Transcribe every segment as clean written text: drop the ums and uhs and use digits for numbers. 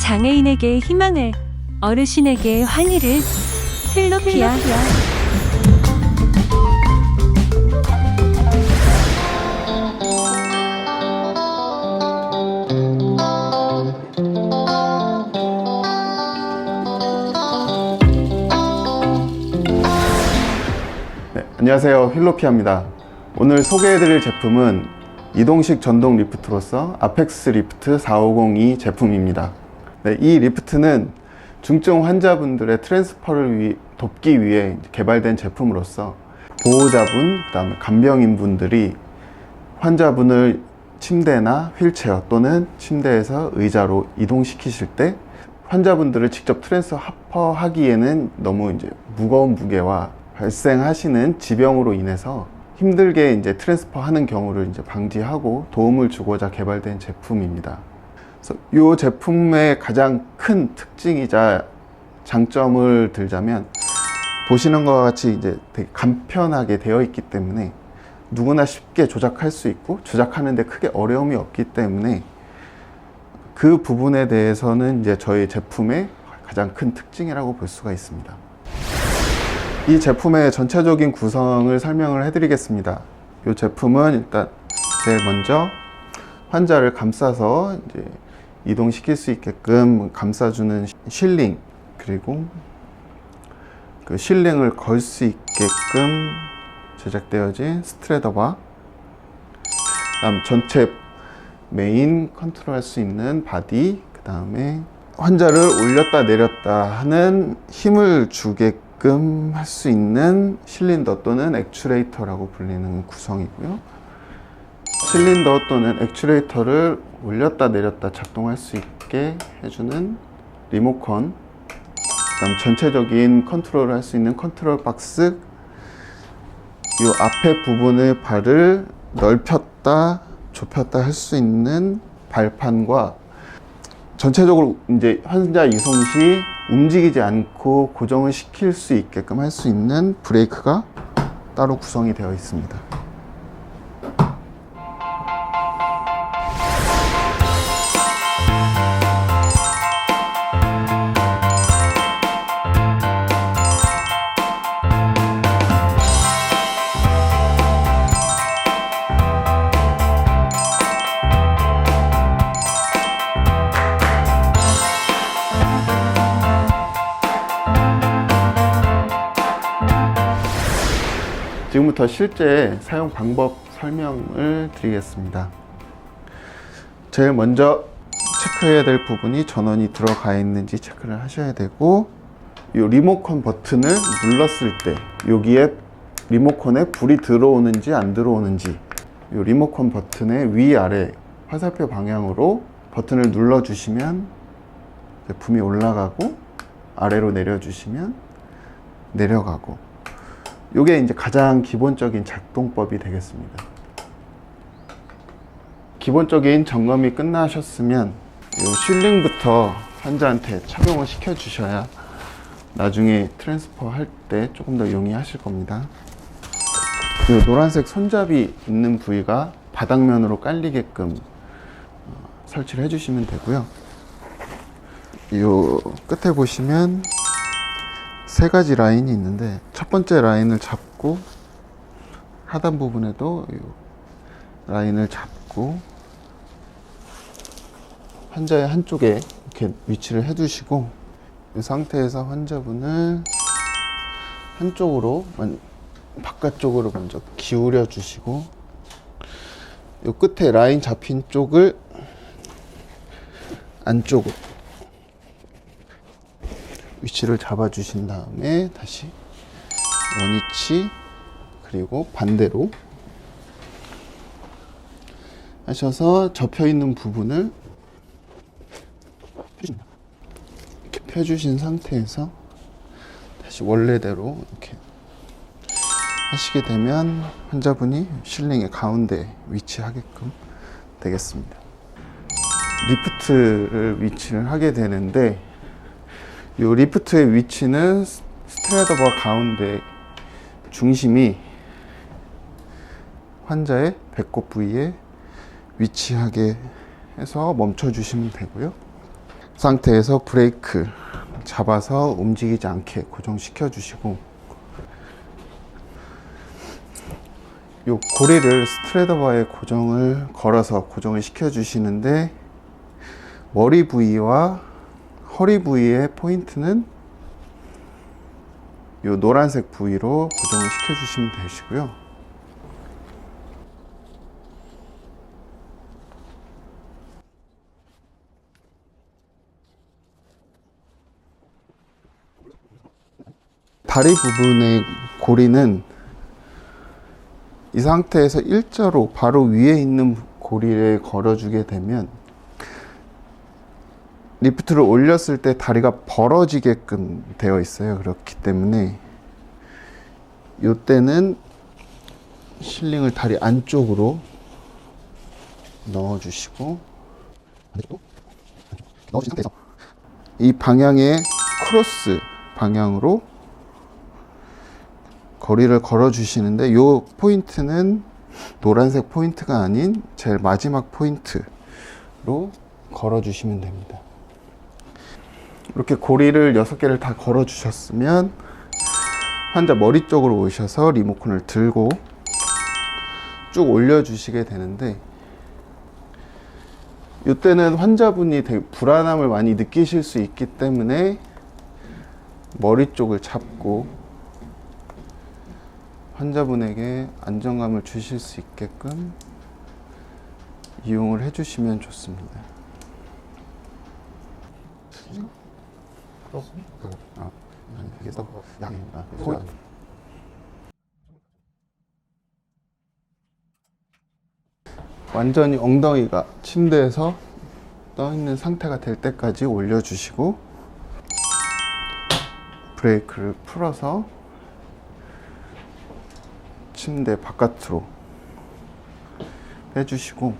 장애인에게 희망을, 어르신에게 환희를. 필로피아. 네, 안녕하세요. 휠로피아입니다. 오늘 소개해드릴 제품은 이동식 전동 리프트로서 아펙스 리프트 4502 제품입니다. 네, 이 리프트는 중증 환자분들의 트랜스퍼를 돕기 위해 개발된 제품으로서 보호자분, 그 다음에 간병인분들이 환자분을 침대나 휠체어 또는 침대에서 의자로 이동시키실 때 환자분들을 직접 트랜스퍼 하기에는 너무 이제 무거운 무게와 발생하시는 지병으로 인해서 힘들게 이제 트랜스퍼 하는 경우를 이제 방지하고 도움을 주고자 개발된 제품입니다. 그래서 이 제품의 가장 큰 특징이자 장점을 들자면, 보시는 것과 같이 이제 되게 간편하게 되어 있기 때문에 누구나 쉽게 조작할 수 있고 조작하는데 크게 어려움이 없기 때문에 그 부분에 대해서는 이제 저희 제품의 가장 큰 특징이라고 볼 수가 있습니다. 이 제품의 전체적인 구성을 설명을 해드리겠습니다. 이 제품은 일단 제일 먼저 환자를 감싸서 이제 이동시킬 수 있게끔 감싸주는 실링, 그리고 그 실링을 걸 수 있게끔 제작되어진 스트레더바, 그다음 전체 메인 컨트롤 할 수 있는 바디, 그 다음에 환자를 올렸다 내렸다 하는 힘을 주게끔 할 수 있는 실린더 또는 액추레이터라고 불리는 구성이고요. 실린더 또는 액추레이터를 올렸다 내렸다 작동할 수 있게 해주는 리모컨, 그 다음 전체적인 컨트롤을 할 수 있는 컨트롤 박스, 이 앞에 부분의 발을 넓혔다 좁혔다 할 수 있는 발판과 전체적으로 이제 환자 이송 시 움직이지 않고 고정을 시킬 수 있게끔 할 수 있는 브레이크가 따로 구성이 되어 있습니다. 지금부터 실제 사용 방법 설명을 드리겠습니다. 제일 먼저 체크해야 될 부분이 전원이 들어가 있는지 체크를 하셔야 되고, 이 리모컨 버튼을 눌렀을 때 여기에 리모컨에 불이 들어오는지 안 들어오는지, 이 리모컨 버튼의 위아래 화살표 방향으로 버튼을 눌러주시면 제품이 올라가고, 아래로 내려주시면 내려가고, 이게 이제 가장 기본적인 작동법이 되겠습니다. 기본적인 점검이 끝나셨으면 이 실링부터 환자한테 착용을 시켜 주셔야 나중에 트랜스퍼 할 때 조금 더 용이하실 겁니다. 이 노란색 손잡이 있는 부위가 바닥면으로 깔리게끔 설치를 해주시면 되고요. 이 끝에 보시면 세 가지 라인이 있는데, 첫 번째 라인을 잡고 하단 부분에도 이 라인을 잡고 환자의 한쪽에 이렇게 위치를 해 두시고, 이 상태에서 환자분을 한쪽으로 바깥쪽으로 먼저 기울여 주시고, 이 끝에 라인 잡힌 쪽을 안쪽으로 위치를 잡아 주신 다음에 다시 원위치, 그리고 반대로 하셔서 접혀 있는 부분을 이렇게 펴주신 상태에서 다시 원래대로 이렇게 하시게 되면 환자분이 실링의 가운데 위치하게끔 되겠습니다. 리프트를 위치를 하게 되는데, 이 리프트의 위치는 스트레더바 가운데 중심이 환자의 배꼽 부위에 위치하게 해서 멈춰 주시면 되고요. 상태에서 브레이크 잡아서 움직이지 않게 고정시켜 주시고, 요 고리를 스트레더바에 고정을 걸어서 고정을 시켜 주시는데, 머리 부위와 허리 부위의 포인트는 요 노란색 부위로 고정을 시켜 주시면 되시고요. 다리 부분의 고리는 이 상태에서 일자로 바로 위에 있는 고리를 걸어주게 되면 리프트를 올렸을 때 다리가 벌어지게끔 되어 있어요. 그렇기 때문에 이때는 실링을 다리 안쪽으로 넣어주시고, 넣어주신 상태에서 이 방향의 크로스 방향으로 거리를 걸어 주시는데, 이 포인트는 노란색 포인트가 아닌 제일 마지막 포인트로 걸어 주시면 됩니다. 이렇게 고리를 6개를 다 걸어 주셨으면 환자 머리 쪽으로 오셔서 리모컨을 들고 쭉 올려 주시게 되는데, 이때는 환자분이 되게 불안함을 많이 느끼실 수 있기 때문에 머리 쪽을 잡고 환자분에게 안정감을 주실 수 있게끔 이용을 해주시면 좋습니다. 완전히 엉덩이가 침대에서 떠 있는 상태가 될 때까지 올려주시고, 브레이크를 풀어서 침대 바깥으로 빼주시고,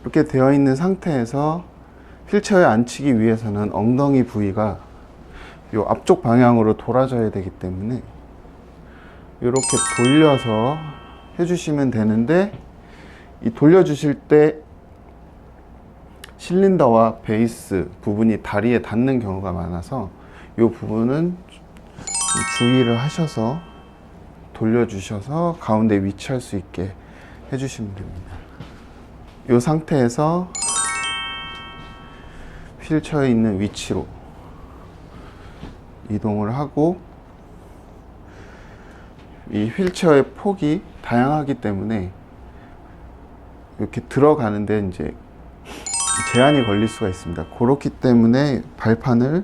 이렇게 되어 있는 상태에서 휠체어에 앉히기 위해서는 엉덩이 부위가 이 앞쪽 방향으로 돌아져야 되기 때문에 이렇게 돌려서 해주시면 되는데, 이 돌려주실 때 실린더와 베이스 부분이 다리에 닿는 경우가 많아서 이 부분은 주의를 하셔서 돌려주셔서 가운데 위치할 수 있게 해주시면 됩니다. 이 상태에서 휠체어에 있는 위치로 이동을 하고, 이 휠체어의 폭이 다양하기 때문에 이렇게 들어가는데 이제 제한이 걸릴 수가 있습니다. 그렇기 때문에 발판을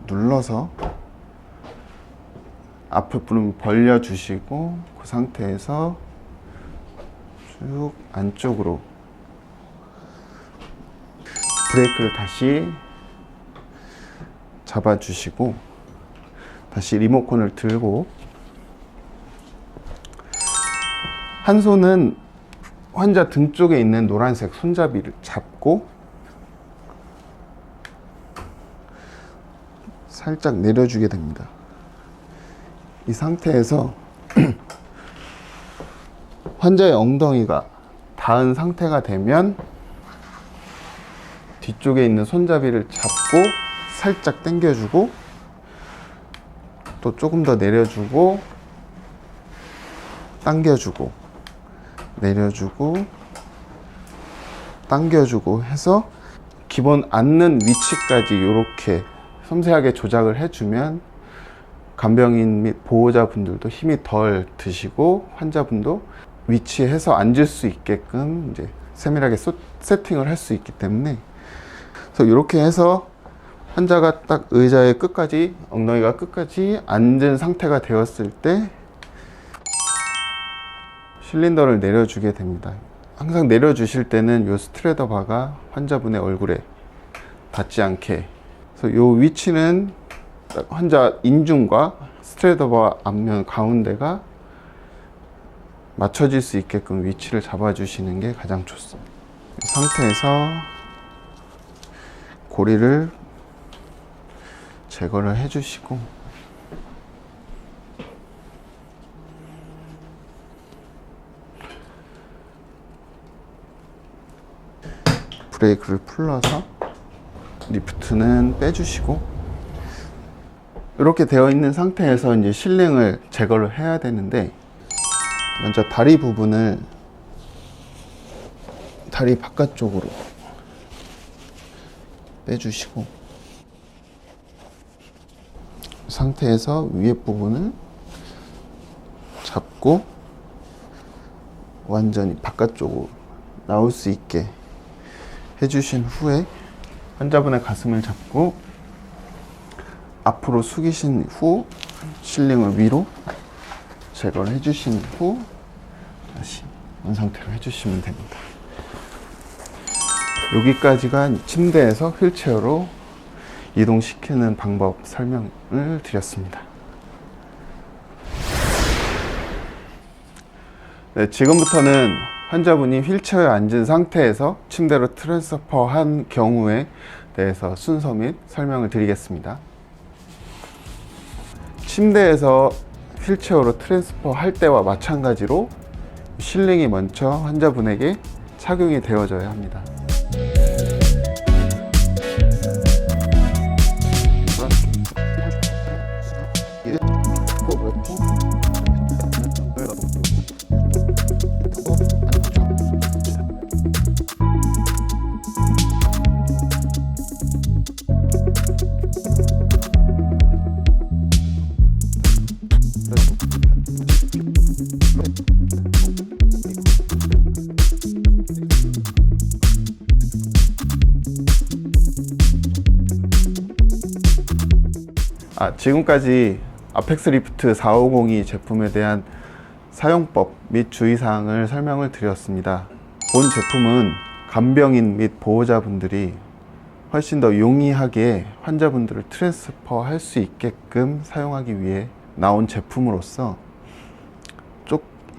눌러서 앞부분 벌려주시고, 그 상태에서 쭉 안쪽으로 브레이크를 다시 잡아주시고, 다시 리모컨을 들고, 한 손은 환자 등 쪽에 있는 노란색 손잡이를 잡고 살짝 내려주게 됩니다. 이 상태에서 환자의 엉덩이가 닿은 상태가 되면 뒤쪽에 있는 손잡이를 잡고 살짝 당겨주고, 또 조금 더 내려주고, 당겨주고, 내려주고, 당겨주고 해서 기본 앉는 위치까지 이렇게 섬세하게 조작을 해주면 간병인 및 보호자분들도 힘이 덜 드시고 환자분도 위치해서 앉을 수 있게끔 이제 세밀하게 세팅을 할 수 있기 때문에, 그래서 이렇게 해서 환자가 딱 의자의 끝까지, 엉덩이가 끝까지 앉은 상태가 되었을 때 실린더를 내려주게 됩니다. 항상 내려주실 때는 이 스트레더 바가 환자분의 얼굴에 닿지 않게, 그래서 이 위치는 환자 인중과 스트레더 바 앞면 가운데가 맞춰질 수 있게끔 위치를 잡아주시는 게 가장 좋습니다. 이 상태에서 고리를 제거를 해주시고, 브레이크를 풀러서 리프트는 빼주시고, 이렇게 되어 있는 상태에서 이제 실링을 제거를 해야 되는데, 먼저 다리 부분을 다리 바깥쪽으로 빼주시고, 상태에서 위에 부분을 잡고 완전히 바깥쪽으로 나올 수 있게 해주신 후에 환자분의 가슴을 잡고 앞으로 숙이신 후 실링을 위로 제거를 해주신 후 다시 원상태로 해주시면 됩니다. 여기까지가 침대에서 휠체어로 이동시키는 방법 설명을 드렸습니다. 네, 지금부터는 환자분이 휠체어에 앉은 상태에서 침대로 트랜스퍼 한 경우에 대해서 순서 및 설명을 드리겠습니다. 침대에서 휠체어로 트랜스퍼 할 때와 마찬가지로 실링이 먼저 환자분에게 착용이 되어져야 합니다. 지금까지 아펙스 리프트 4502 제품에 대한 사용법 및 주의사항을 설명을 드렸습니다. 본 제품은 간병인 및 보호자분들이 훨씬 더 용이하게 환자분들을 트랜스퍼 할 수 있게끔 사용하기 위해 나온 제품으로서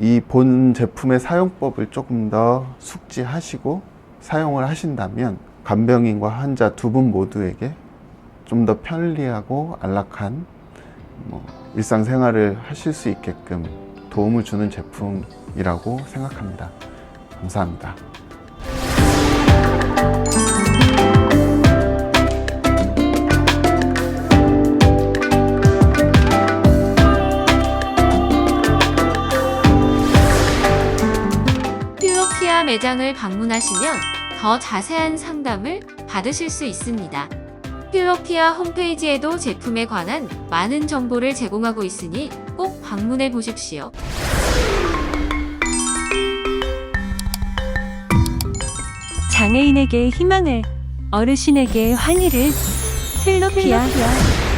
이 본 제품의 사용법을 조금 더 숙지하시고 사용을 하신다면 간병인과 환자 두 분 모두에게 좀 더 편리하고 안락한 일상생활을 하실 수 있게끔 도움을 주는 제품이라고 생각합니다. 감사합니다. 필로피아 매장을 방문하시면 더 자세한 상담을 받으실 수 있습니다. 필로피아 홈페이지에도 제품에 관한 많은 정보를 제공하고 있으니 꼭 방문해 보십시오. 장애인에게 희망을, 어르신에게 환희를. 필로피아.